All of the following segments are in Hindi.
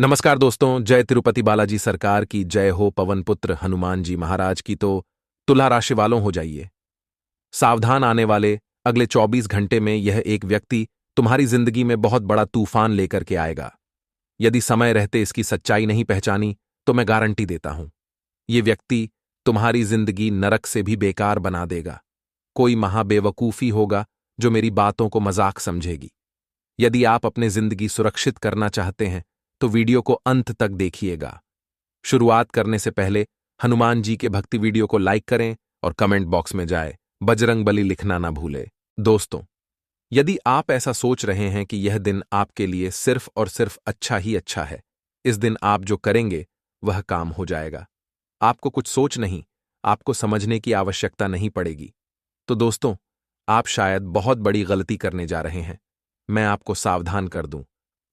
नमस्कार दोस्तों, जय तिरुपति बालाजी सरकार की जय हो। पवन पुत्र हनुमान जी महाराज की। तो तुला राशि वालों हो जाइए सावधान। आने वाले अगले 24 घंटे में यह एक व्यक्ति तुम्हारी जिंदगी में बहुत बड़ा तूफान लेकर के आएगा। यदि समय रहते इसकी सच्चाई नहीं पहचानी तो मैं गारंटी देता हूं, ये व्यक्ति तुम्हारी जिंदगी नरक से भी बेकार बना देगा। कोई महाबेवकूफी होगा जो मेरी बातों को मजाक समझेगी। यदि आप अपने जिंदगी सुरक्षित करना चाहते हैं तो वीडियो को अंत तक देखिएगा। शुरुआत करने से पहले हनुमान जी के भक्ति वीडियो को लाइक करें और कमेंट बॉक्स में जाए बजरंगबली लिखना ना भूले। दोस्तों, यदि आप ऐसा सोच रहे हैं कि यह दिन आपके लिए सिर्फ और सिर्फ अच्छा ही अच्छा है, इस दिन आप जो करेंगे वह काम हो जाएगा। आपको कुछ सोच नहीं, आपको समझने की आवश्यकता नहीं पड़ेगी। तो दोस्तों, आप शायद बहुत बड़ी गलती करने जा रहे हैं। मैं आपको सावधान कर दूं,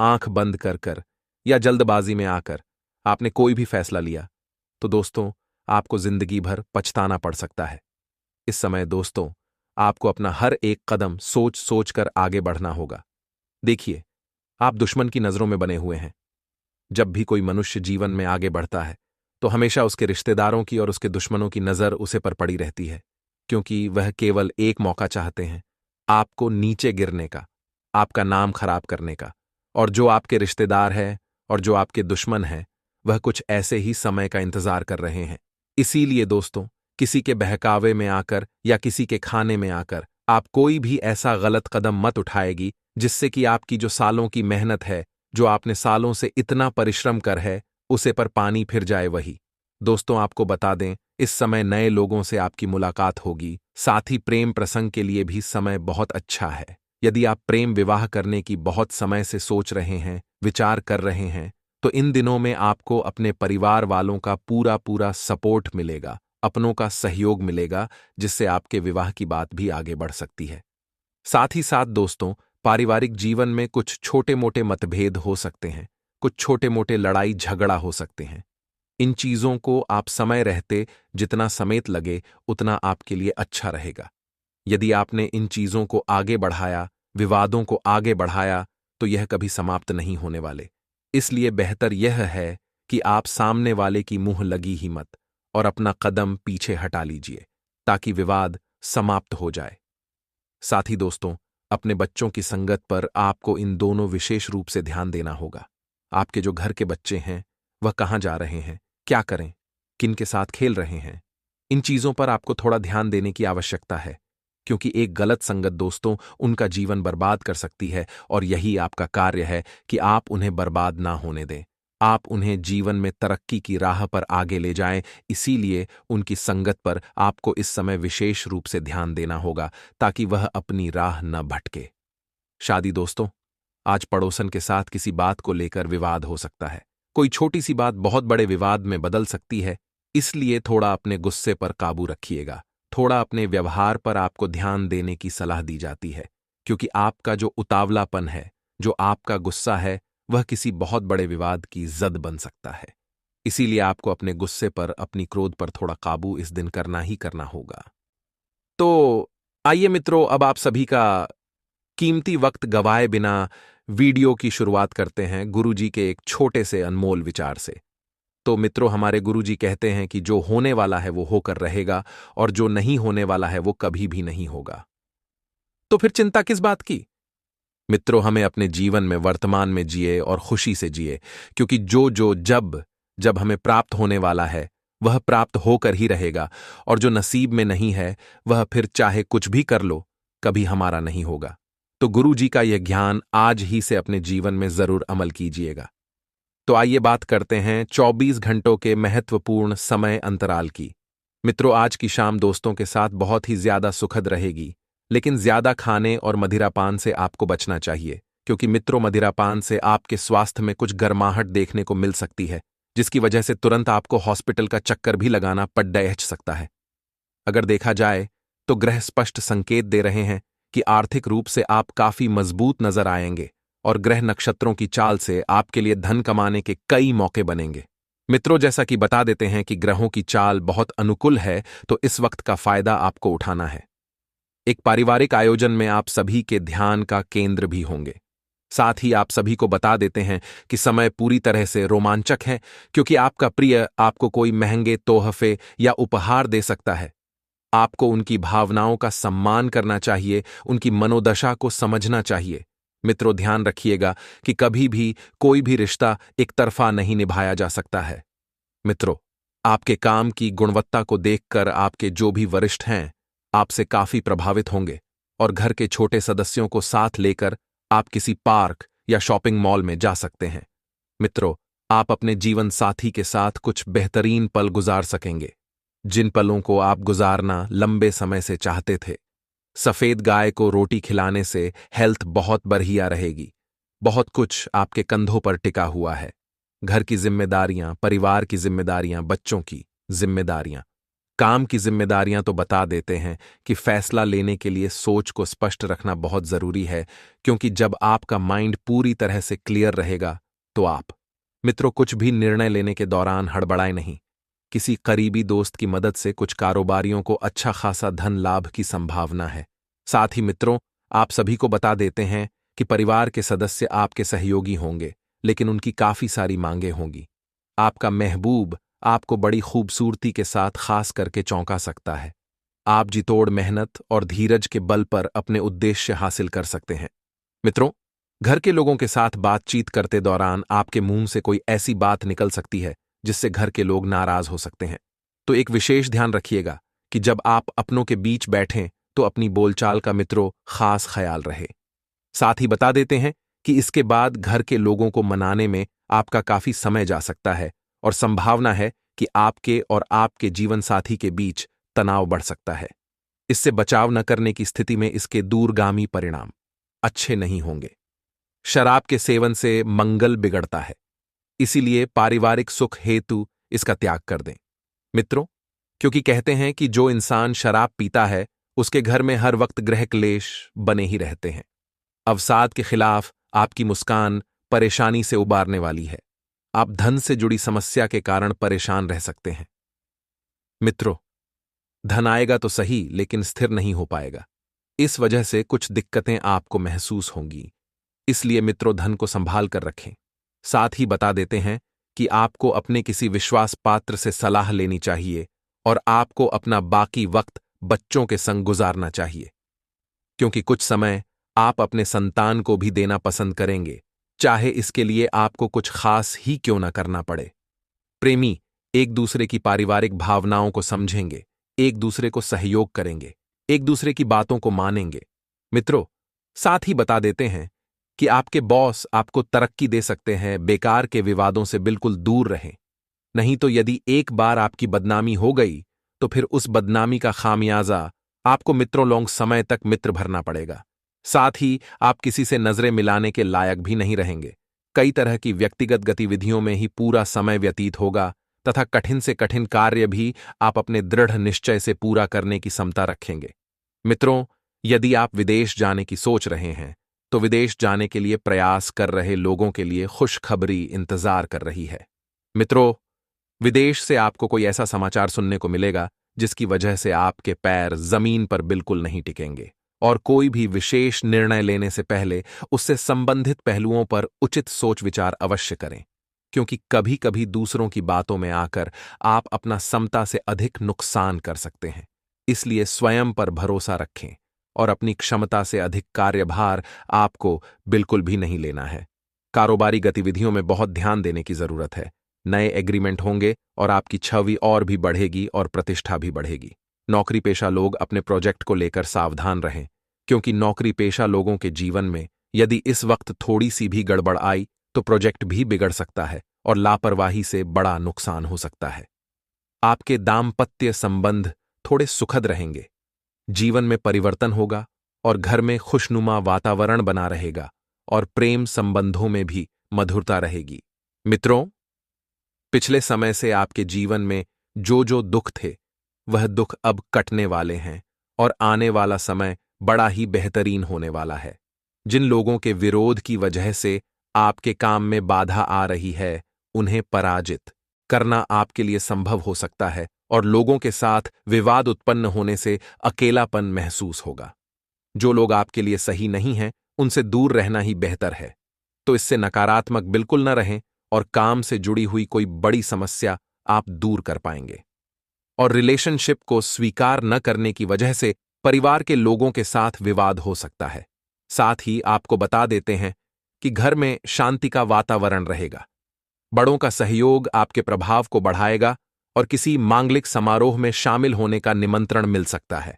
आंख बंद कर कर या जल्दबाजी में आकर आपने कोई भी फैसला लिया तो दोस्तों आपको जिंदगी भर पछताना पड़ सकता है। इस समय दोस्तों आपको अपना हर एक कदम सोच सोच कर आगे बढ़ना होगा। देखिए, आप दुश्मन की नजरों में बने हुए हैं। जब भी कोई मनुष्य जीवन में आगे बढ़ता है तो हमेशा उसके रिश्तेदारों की और उसके दुश्मनों की नजर उसे पर पड़ी रहती है, क्योंकि वह केवल एक मौका चाहते हैं आपको नीचे गिरने का, आपका नाम खराब करने का। और जो आपके रिश्तेदार हैं और जो आपके दुश्मन हैं वह कुछ ऐसे ही समय का इंतजार कर रहे हैं। इसीलिए दोस्तों, किसी के बहकावे में आकर या किसी के खाने में आकर आप कोई भी ऐसा गलत कदम मत उठाएगी जिससे कि आपकी जो सालों की मेहनत है, जो आपने सालों से इतना परिश्रम कर है, उसे पर पानी फिर जाए। वही दोस्तों, आपको बता दें, इस समय नए लोगों से आपकी मुलाकात होगी। साथ ही प्रेम प्रसंग के लिए भी समय बहुत अच्छा है। यदि आप प्रेम विवाह करने की बहुत समय से सोच रहे हैं, विचार कर रहे हैं, तो इन दिनों में आपको अपने परिवार वालों का पूरा पूरा सपोर्ट मिलेगा, अपनों का सहयोग मिलेगा, जिससे आपके विवाह की बात भी आगे बढ़ सकती है। साथ ही साथ दोस्तों, पारिवारिक जीवन में कुछ छोटे मोटे मतभेद हो सकते हैं, कुछ छोटे मोटे लड़ाई झगड़ा हो सकते हैं। इन चीजों को आप समय रहते जितना समेत लगे उतना आपके लिए अच्छा रहेगा। यदि आपने इन चीजों को आगे बढ़ाया, विवादों को आगे बढ़ाया, तो यह कभी समाप्त नहीं होने वाले। इसलिए बेहतर यह है कि आप सामने वाले की मुंह लगी ही मत और अपना कदम पीछे हटा लीजिए, ताकि विवाद समाप्त हो जाए। साथ ही दोस्तों, अपने बच्चों की संगत पर आपको इन दोनों विशेष रूप से ध्यान देना होगा। आपके जो घर के बच्चे हैं वह कहाँ जा रहे हैं, क्या करें, किन के साथ खेल रहे हैं, इन चीजों पर आपको थोड़ा ध्यान देने की आवश्यकता है, क्योंकि एक गलत संगत दोस्तों उनका जीवन बर्बाद कर सकती है। और यही आपका कार्य है कि आप उन्हें बर्बाद ना होने दें, आप उन्हें जीवन में तरक्की की राह पर आगे ले जाएं। इसीलिए उनकी संगत पर आपको इस समय विशेष रूप से ध्यान देना होगा, ताकि वह अपनी राह न भटके। शादी दोस्तों, आज पड़ोसन के साथ किसी बात को लेकर विवाद हो सकता है। कोई छोटी सी बात बहुत बड़े विवाद में बदल सकती है। इसलिए थोड़ा अपने गुस्से पर काबू रखिएगा, थोड़ा अपने व्यवहार पर आपको ध्यान देने की सलाह दी जाती है, क्योंकि आपका जो उतावलापन है, जो आपका गुस्सा है, वह किसी बहुत बड़े विवाद की जद बन सकता है। इसीलिए आपको अपने गुस्से पर, अपनी क्रोध पर थोड़ा काबू इस दिन करना ही करना होगा। तो आइए मित्रों, अब आप सभी का कीमती वक्त गवाए बिना वीडियो की शुरुआत करते हैं गुरुजी के एक छोटे से अनमोल विचार से। तो मित्रों, हमारे गुरुजी कहते हैं कि जो होने वाला है वो होकर रहेगा और जो नहीं होने वाला है वो कभी भी नहीं होगा। तो फिर चिंता किस बात की? मित्रों, हमें अपने जीवन में वर्तमान में जिए और खुशी से जिए, क्योंकि जो जब जब हमें प्राप्त होने वाला है वह प्राप्त होकर ही रहेगा, और जो नसीब में नहीं है वह फिर चाहे कुछ भी कर लो कभी हमारा नहीं होगा। तो गुरुजी का यह ज्ञान आज ही से अपने जीवन में जरूर अमल कीजिएगा। तो आइए बात करते हैं 24 घंटों के महत्वपूर्ण समय अंतराल की। मित्रों, आज की शाम दोस्तों के साथ बहुत ही ज्यादा सुखद रहेगी, लेकिन ज्यादा खाने और मदिरापान से आपको बचना चाहिए, क्योंकि मित्रों, मदिरापान से आपके स्वास्थ्य में कुछ गर्माहट देखने को मिल सकती है, जिसकी वजह से तुरंत आपको हॉस्पिटल का चक्कर भी लगाना पड़ सकता है। अगर देखा जाए तो ग्रह स्पष्ट संकेत दे रहे हैं कि आर्थिक रूप से आप काफी मजबूत नजर आएंगे, और ग्रह नक्षत्रों की चाल से आपके लिए धन कमाने के कई मौके बनेंगे। मित्रों, जैसा कि बता देते हैं कि ग्रहों की चाल बहुत अनुकूल है, तो इस वक्त का फायदा आपको उठाना है। एक पारिवारिक आयोजन में आप सभी के ध्यान का केंद्र भी होंगे। साथ ही आप सभी को बता देते हैं कि समय पूरी तरह से रोमांचक है, क्योंकि आपका प्रिय आपको कोई महंगे तोहफे या उपहार दे सकता है। आपको उनकी भावनाओं का सम्मान करना चाहिए, उनकी मनोदशा को समझना चाहिए। मित्रों, ध्यान रखिएगा कि कभी भी कोई भी रिश्ता एक तरफा नहीं निभाया जा सकता है। मित्रों, आपके काम की गुणवत्ता को देखकर आपके जो भी वरिष्ठ हैं आपसे काफी प्रभावित होंगे और घर के छोटे सदस्यों को साथ लेकर आप किसी पार्क या शॉपिंग मॉल में जा सकते हैं। मित्रों, आप अपने जीवन साथी के साथ कुछ बेहतरीन पल गुजार सकेंगे, जिन पलों को आप गुजारना लंबे समय से चाहते थे। सफेद गाय को रोटी खिलाने से हेल्थ बहुत बढ़िया रहेगी। बहुत कुछ आपके कंधों पर टिका हुआ है। घर की जिम्मेदारियां, परिवार की जिम्मेदारियां, बच्चों की जिम्मेदारियां, काम की जिम्मेदारियां तो बता देते हैं कि फैसला लेने के लिए सोच को स्पष्ट रखना बहुत जरूरी है, क्योंकि जब आपका माइंड पूरी तरह से क्लियर रहेगा तो आप, मित्रों, कुछ भी निर्णय लेने के दौरान हड़बड़ाए नहीं। किसी करीबी दोस्त की मदद से कुछ कारोबारियों को अच्छा खासा धन लाभ की संभावना है। साथ ही मित्रों, आप सभी को बता देते हैं कि परिवार के सदस्य आपके सहयोगी होंगे, लेकिन उनकी काफी सारी मांगें होंगी। आपका महबूब आपको बड़ी खूबसूरती के साथ खास करके चौंका सकता है। आप जितोड़ मेहनत और धीरज के बल पर अपने उद्देश्य हासिल कर सकते हैं। मित्रों, घर के लोगों के साथ बातचीत करते दौरान आपके मुंह से कोई ऐसी बात निकल सकती है जिससे घर के लोग नाराज हो सकते हैं। तो एक विशेष ध्यान रखिएगा कि जब आप अपनों के बीच बैठें तो अपनी बोलचाल का, मित्रों, खास ख्याल रहे। साथ ही बता देते हैं कि इसके बाद घर के लोगों को मनाने में आपका काफी समय जा सकता है और संभावना है कि आपके और आपके जीवन साथी के बीच तनाव बढ़ सकता है। इससे बचाव न करने की स्थिति में इसके दूरगामी परिणाम अच्छे नहीं होंगे। शराब के सेवन से मंगल बिगड़ता है, इसीलिए पारिवारिक सुख हेतु इसका त्याग कर दें। मित्रों, क्योंकि कहते हैं कि जो इंसान शराब पीता है उसके घर में हर वक्त गृह क्लेश बने ही रहते हैं। अवसाद के खिलाफ आपकी मुस्कान परेशानी से उबारने वाली है। आप धन से जुड़ी समस्या के कारण परेशान रह सकते हैं। मित्रों, धन आएगा तो सही, लेकिन स्थिर नहीं हो पाएगा। इस वजह से कुछ दिक्कतें आपको महसूस होंगी। इसलिए मित्रों, धन को संभाल कर रखें। साथ ही बता देते हैं कि आपको अपने किसी विश्वास पात्र से सलाह लेनी चाहिए और आपको अपना बाकी वक्त बच्चों के संग गुजारना चाहिए, क्योंकि कुछ समय आप अपने संतान को भी देना पसंद करेंगे, चाहे इसके लिए आपको कुछ खास ही क्यों न करना पड़े। प्रेमी एक दूसरे की पारिवारिक भावनाओं को समझेंगे, एक दूसरे को सहयोग करेंगे, एक दूसरे की बातों को मानेंगे। मित्रों, साथ ही बता देते हैं कि आपके बॉस आपको तरक्की दे सकते हैं। बेकार के विवादों से बिल्कुल दूर रहें, नहीं तो यदि एक बार आपकी बदनामी हो गई तो फिर उस बदनामी का खामियाजा आपको मित्रों लॉन्ग समय तक मित्र भरना पड़ेगा। साथ ही आप किसी से नजरें मिलाने के लायक भी नहीं रहेंगे। कई तरह की व्यक्तिगत गतिविधियों में ही पूरा समय व्यतीत होगा तथा कठिन से कठिन कार्य भी आप अपने दृढ़ निश्चय से पूरा करने की क्षमता रखेंगे। मित्रों, यदि आप विदेश जाने की सोच रहे हैं तो विदेश जाने के लिए प्रयास कर रहे लोगों के लिए खुशखबरी इंतजार कर रही है। मित्रों, विदेश से आपको कोई ऐसा समाचार सुनने को मिलेगा जिसकी वजह से आपके पैर जमीन पर बिल्कुल नहीं टिकेंगे, और कोई भी विशेष निर्णय लेने से पहले उससे संबंधित पहलुओं पर उचित सोच विचार अवश्य करें, क्योंकि कभी कभी दूसरों की बातों में आकर आप अपना क्षमता से अधिक नुकसान कर सकते हैं। इसलिए स्वयं पर भरोसा रखें और अपनी क्षमता से अधिक कार्यभार आपको बिल्कुल भी नहीं लेना है। कारोबारी गतिविधियों में बहुत ध्यान देने की जरूरत है। नए एग्रीमेंट होंगे और आपकी छवि और भी बढ़ेगी और प्रतिष्ठा भी बढ़ेगी। नौकरी पेशा लोग अपने प्रोजेक्ट को लेकर सावधान रहें, क्योंकि नौकरी पेशा लोगों के जीवन में यदि इस वक्त थोड़ी सी भी गड़बड़ आई तो प्रोजेक्ट भी बिगड़ सकता है और लापरवाही से बड़ा नुकसान हो सकता है। आपके दाम्पत्य संबंध थोड़े सुखद रहेंगे, जीवन में परिवर्तन होगा और घर में खुशनुमा वातावरण बना रहेगा और प्रेम संबंधों में भी मधुरता रहेगी। मित्रों, पिछले समय से आपके जीवन में जो दुख थे वह दुख अब कटने वाले हैं और आने वाला समय बड़ा ही बेहतरीन होने वाला है। जिन लोगों के विरोध की वजह से आपके काम में बाधा आ रही है, उन्हें पराजित करना आपके लिए संभव हो सकता है और लोगों के साथ विवाद उत्पन्न होने से अकेलापन महसूस होगा। जो लोग आपके लिए सही नहीं हैं, उनसे दूर रहना ही बेहतर है। तो इससे नकारात्मक बिल्कुल न रहें और काम से जुड़ी हुई कोई बड़ी समस्या आप दूर कर पाएंगे। और रिलेशनशिप को स्वीकार न करने की वजह से परिवार के लोगों के साथ विवाद हो सकता है। साथ ही आपको बता देते हैं कि घर में शांति का वातावरण रहेगा। बड़ों का सहयोग आपके प्रभाव को बढ़ाएगा और किसी मांगलिक समारोह में शामिल होने का निमंत्रण मिल सकता है।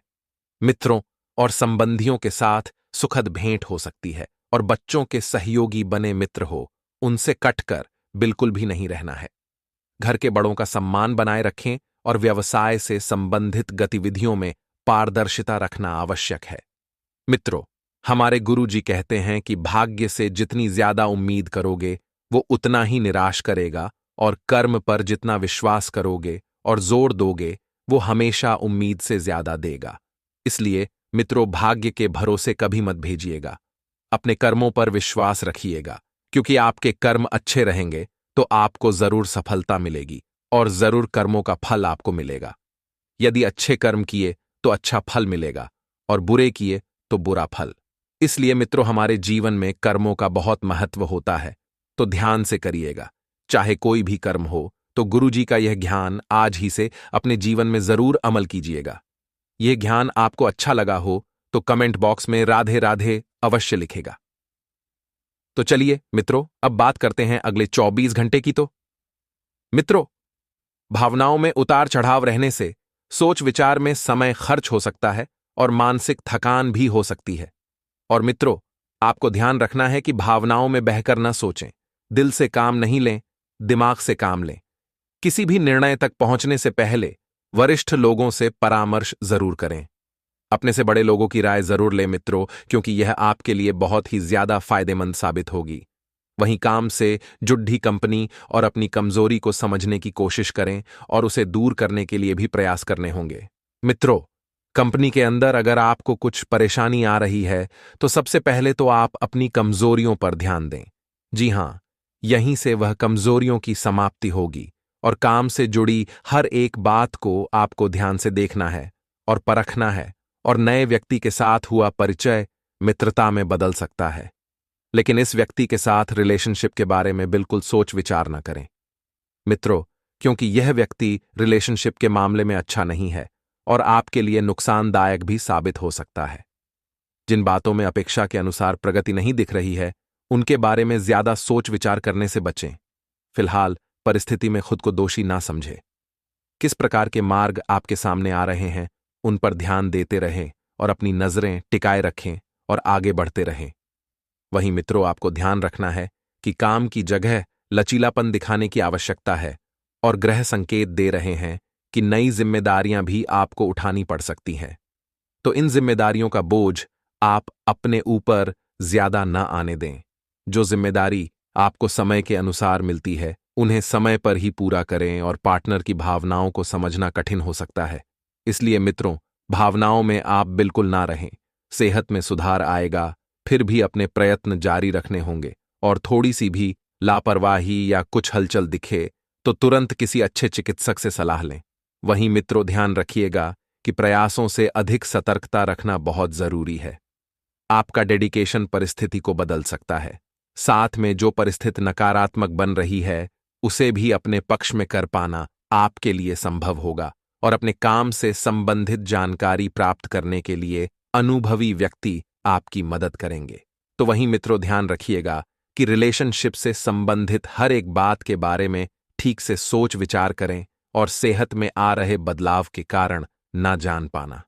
मित्रों और संबंधियों के साथ सुखद भेंट हो सकती है और बच्चों के सहयोगी बने मित्र हो, उनसे कटकर बिल्कुल भी नहीं रहना है। घर के बड़ों का सम्मान बनाए रखें और व्यवसाय से संबंधित गतिविधियों में पारदर्शिता रखना आवश्यक है। मित्रों, हमारे गुरुजी कहते हैं कि भाग्य से जितनी ज्यादा उम्मीद करोगे वो उतना ही निराश करेगा और कर्म पर जितना विश्वास करोगे और जोर दोगे वो हमेशा उम्मीद से ज्यादा देगा। इसलिए मित्रों, भाग्य के भरोसे कभी मत भेजिएगा। अपने कर्मों पर विश्वास रखिएगा, क्योंकि आपके कर्म अच्छे रहेंगे तो आपको जरूर सफलता मिलेगी और जरूर कर्मों का फल आपको मिलेगा। यदि अच्छे कर्म किए तो अच्छा फल मिलेगा और बुरे किए तो बुरा फल। इसलिए मित्रों, हमारे जीवन में कर्मों का बहुत महत्व होता है, तो ध्यान से करिएगा। चाहे कोई भी कर्म हो तो गुरुजी का यह ज्ञान आज ही से अपने जीवन में जरूर अमल कीजिएगा। यह ज्ञान आपको अच्छा लगा हो तो कमेंट बॉक्स में राधे राधे अवश्य लिखेगा। तो चलिए मित्रों, अब बात करते हैं अगले 24 घंटे की। तो मित्रों, भावनाओं में उतार चढ़ाव रहने से सोच विचार में समय खर्च हो सकता है और मानसिक थकान भी हो सकती है। और मित्रों, आपको ध्यान रखना है कि भावनाओं में बहकर न सोचें, दिल से काम नहीं लें, दिमाग से काम लें। किसी भी निर्णय तक पहुंचने से पहले वरिष्ठ लोगों से परामर्श जरूर करें। अपने से बड़े लोगों की राय जरूर लें मित्रों, क्योंकि यह आपके लिए बहुत ही ज्यादा फायदेमंद साबित होगी। वहीं काम से जुड़ी कंपनी और अपनी कमजोरी को समझने की कोशिश करें और उसे दूर करने के लिए भी प्रयास करने होंगे। मित्रों, कंपनी के अंदर अगर आपको कुछ परेशानी आ रही है तो सबसे पहले तो आप अपनी कमजोरियों पर ध्यान दें। जी हां, यहीं से वह कमजोरियों की समाप्ति होगी और काम से जुड़ी हर एक बात को आपको ध्यान से देखना है और परखना है। और नए व्यक्ति के साथ हुआ परिचय मित्रता में बदल सकता है, लेकिन इस व्यक्ति के साथ रिलेशनशिप के बारे में बिल्कुल सोच विचार न करें मित्रों, क्योंकि यह व्यक्ति रिलेशनशिप के मामले में अच्छा नहीं है और आपके लिए नुकसानदायक भी साबित हो सकता है। जिन बातों में अपेक्षा के अनुसार प्रगति नहीं दिख रही है, उनके बारे में ज्यादा सोच विचार करने से बचें। फिलहाल परिस्थिति में खुद को दोषी ना समझें। किस प्रकार के मार्ग आपके सामने आ रहे हैं, उन पर ध्यान देते रहें और अपनी नजरें टिकाए रखें और आगे बढ़ते रहें। वहीं मित्रों, आपको ध्यान रखना है कि काम की जगह लचीलापन दिखाने की आवश्यकता है और ग्रह संकेत दे रहे हैं कि नई जिम्मेदारियां भी आपको उठानी पड़ सकती हैं। तो इन जिम्मेदारियों का बोझ आप अपने ऊपर ज्यादा न आने दें। जो जिम्मेदारी आपको समय के अनुसार मिलती है, उन्हें समय पर ही पूरा करें और पार्टनर की भावनाओं को समझना कठिन हो सकता है। इसलिए मित्रों, भावनाओं में आप बिल्कुल ना रहें। सेहत में सुधार आएगा, फिर भी अपने प्रयत्न जारी रखने होंगे और थोड़ी सी भी लापरवाही या कुछ हलचल दिखे तो तुरंत किसी अच्छे चिकित्सक से सलाह लें। वहीं मित्रों, ध्यान रखिएगा कि प्रयासों से अधिक सतर्कता रखना बहुत जरूरी है। आपका डेडिकेशन परिस्थिति को बदल सकता है। साथ में जो परिस्थिति नकारात्मक बन रही है, उसे भी अपने पक्ष में कर पाना आपके लिए संभव होगा और अपने काम से संबंधित जानकारी प्राप्त करने के लिए अनुभवी व्यक्ति आपकी मदद करेंगे। तो वहीं मित्रों, ध्यान रखिएगा कि रिलेशनशिप से संबंधित हर एक बात के बारे में ठीक से सोच विचार करें और सेहत में आ रहे बदलाव के कारण ना जान पाना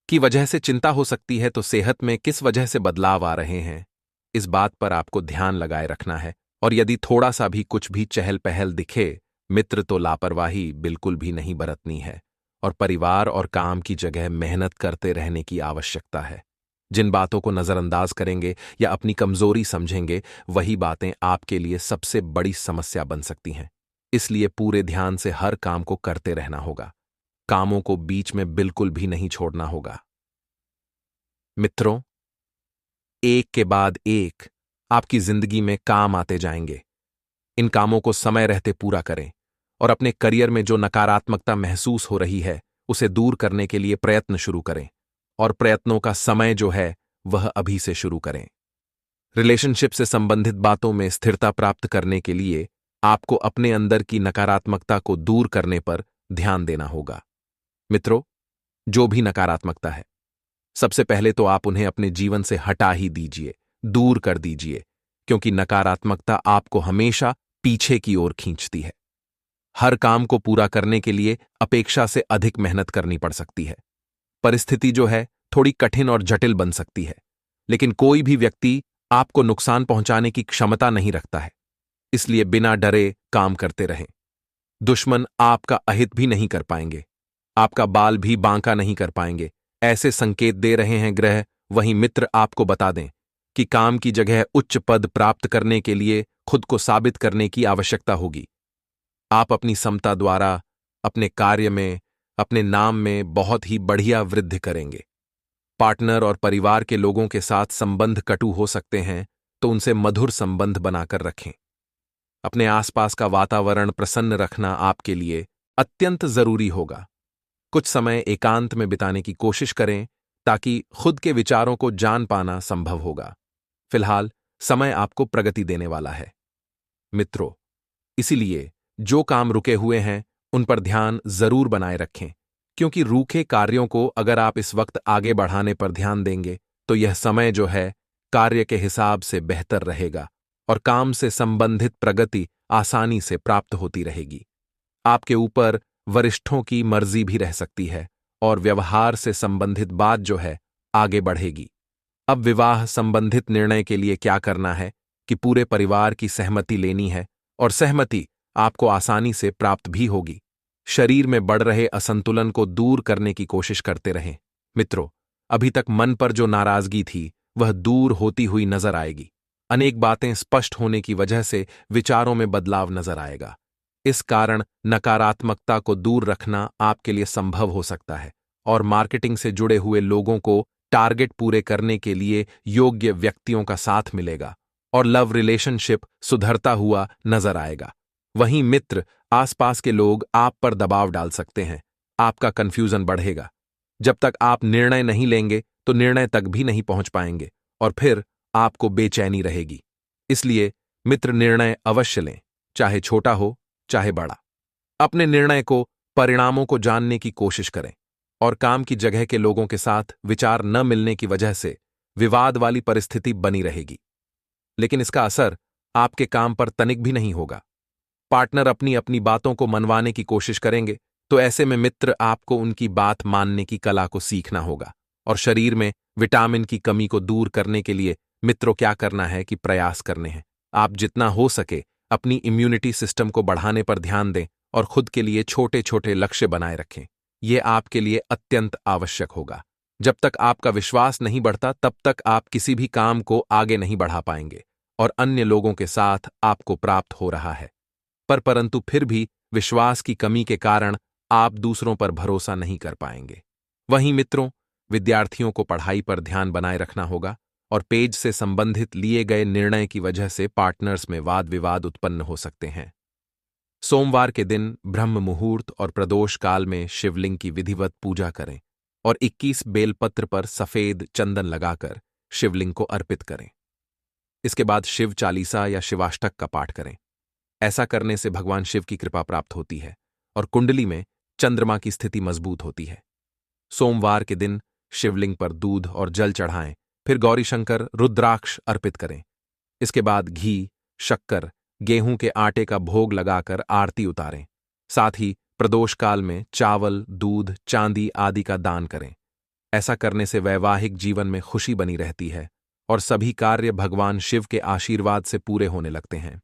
की वजह से चिंता हो सकती है। तो सेहत में किस वजह से बदलाव आ रहे हैं, इस बात पर आपको ध्यान लगाए रखना है। और यदि थोड़ा सा भी कुछ भी चहल पहल दिखे मित्र, तो लापरवाही बिल्कुल भी नहीं बरतनी है और परिवार और काम की जगह मेहनत करते रहने की आवश्यकता है। जिन बातों को नजरअंदाज करेंगे या अपनी कमजोरी समझेंगे, वही बातें आपके लिए सबसे बड़ी समस्या बन सकती हैं। इसलिए पूरे ध्यान से हर काम को करते रहना होगा। कामों को बीच में बिल्कुल भी नहीं छोड़ना होगा। मित्रों, एक के बाद एक आपकी जिंदगी में काम आते जाएंगे। इन कामों को समय रहते पूरा करें और अपने करियर में जो नकारात्मकता महसूस हो रही है, उसे दूर करने के लिए प्रयत्न शुरू करें और प्रयत्नों का समय जो है वह अभी से शुरू करें। रिलेशनशिप से संबंधित बातों में स्थिरता प्राप्त करने के लिए आपको अपने अंदर की नकारात्मकता को दूर करने पर ध्यान देना होगा। मित्रों, जो भी नकारात्मकता है, सबसे पहले तो आप उन्हें अपने जीवन से हटा ही दीजिए, दूर कर दीजिए, क्योंकि नकारात्मकता आपको हमेशा पीछे की ओर खींचती है। हर काम को पूरा करने के लिए अपेक्षा से अधिक मेहनत करनी पड़ सकती है। परिस्थिति जो है थोड़ी कठिन और जटिल बन सकती है, लेकिन कोई भी व्यक्ति आपको नुकसान पहुंचाने की क्षमता नहीं रखता है। इसलिए बिना डरे काम करते रहें। दुश्मन आपका अहित भी नहीं कर पाएंगे, आपका बाल भी बांका नहीं कर पाएंगे। ऐसे संकेत दे रहे हैं ग्रह। वहीं मित्र आपको बता दें कि काम की जगह उच्च पद प्राप्त करने के लिए खुद को साबित करने की आवश्यकता होगी। आप अपनी समता द्वारा अपने कार्य में, अपने नाम में बहुत ही बढ़िया वृद्धि करेंगे। पार्टनर और परिवार के लोगों के साथ संबंध कटु हो सकते हैं, तो उनसे मधुर संबंध बनाकर रखें। अपने आसपास का वातावरण प्रसन्न रखना आपके लिए अत्यंत जरूरी होगा। कुछ समय एकांत में बिताने की कोशिश करें ताकि खुद के विचारों को जान पाना संभव होगा। फिलहाल समय आपको प्रगति देने वाला है। मित्रों, इसीलिए जो काम रुके हुए हैं उन पर ध्यान जरूर बनाए रखें, क्योंकि रूखे कार्यों को अगर आप इस वक्त आगे बढ़ाने पर ध्यान देंगे तो यह समय जो है कार्य के हिसाब से बेहतर रहेगा और काम से संबंधित प्रगति आसानी से प्राप्त होती रहेगी। आपके ऊपर वरिष्ठों की मर्जी भी रह सकती है और व्यवहार से संबंधित बात जो है आगे बढ़ेगी। अब विवाह संबंधित निर्णय के लिए क्या करना है कि पूरे परिवार की सहमति लेनी है और सहमति आपको आसानी से प्राप्त भी होगी। शरीर में बढ़ रहे असंतुलन को दूर करने की कोशिश करते रहें। मित्रों, अभी तक मन पर जो नाराजगी थी वह दूर होती हुई नजर आएगी। अनेक बातें स्पष्ट होने की वजह से विचारों में बदलाव नजर आएगा। इस कारण नकारात्मकता को दूर रखना आपके लिए संभव हो सकता है और मार्केटिंग से जुड़े हुए लोगों को टारगेट पूरे करने के लिए योग्य व्यक्तियों का साथ मिलेगा और लव रिलेशनशिप सुधरता हुआ नजर आएगा। वहीं मित्र, आसपास के लोग आप पर दबाव डाल सकते हैं। आपका कंफ्यूजन बढ़ेगा। जब तक आप निर्णय नहीं लेंगे तो निर्णय तक भी नहीं पहुंच पाएंगे और फिर आपको बेचैनी रहेगी। इसलिए मित्र, निर्णय अवश्य लें, चाहे छोटा हो चाहे बड़ा। अपने निर्णय को, परिणामों को जानने की कोशिश करें और काम की जगह के लोगों के साथ विचार न मिलने की वजह से विवाद वाली परिस्थिति बनी रहेगी, लेकिन इसका असर आपके काम पर तनिक भी नहीं होगा। पार्टनर अपनी अपनी बातों को मनवाने की कोशिश करेंगे, तो ऐसे में मित्र आपको उनकी बात मानने की कला को सीखना होगा। और शरीर में विटामिन की कमी को दूर करने के लिए मित्रों क्या करना है कि प्रयास करने हैं। आप जितना हो सके अपनी इम्यूनिटी सिस्टम को बढ़ाने पर ध्यान दें और खुद के लिए छोटे छोटे लक्ष्य बनाए रखें। यह आपके लिए अत्यंत आवश्यक होगा। जब तक आपका विश्वास नहीं बढ़ता तब तक आप किसी भी काम को आगे नहीं बढ़ा पाएंगे और अन्य लोगों के साथ आपको प्राप्त हो रहा है, परंतु फिर भी विश्वास की कमी के कारण आप दूसरों पर भरोसा नहीं कर पाएंगे। वहीं मित्रों, विद्यार्थियों को पढ़ाई पर ध्यान बनाए रखना होगा और पेज से संबंधित लिए गए निर्णय की वजह से पार्टनर्स में वाद विवाद उत्पन्न हो सकते हैं। सोमवार के दिन ब्रह्म मुहूर्त और प्रदोष काल में शिवलिंग की विधिवत पूजा करें और 21 बेलपत्र पर सफेद चंदन लगाकर शिवलिंग को अर्पित करें। इसके बाद शिव चालीसा या शिवाष्टक का पाठ करें। ऐसा करने से भगवान शिव की कृपा प्राप्त होती है और कुंडली में चंद्रमा की स्थिति मजबूत होती है। सोमवार के दिन शिवलिंग पर दूध और जल चढ़ाएं, फिर गौरीशंकर रुद्राक्ष अर्पित करें। इसके बाद घी, शक्कर, गेहूं के आटे का भोग लगाकर आरती उतारें। साथ ही प्रदोष काल में चावल, दूध, चांदी आदि का दान करें। ऐसा करने से वैवाहिक जीवन में खुशी बनी रहती है और सभी कार्य भगवान शिव के आशीर्वाद से पूरे होने लगते हैं।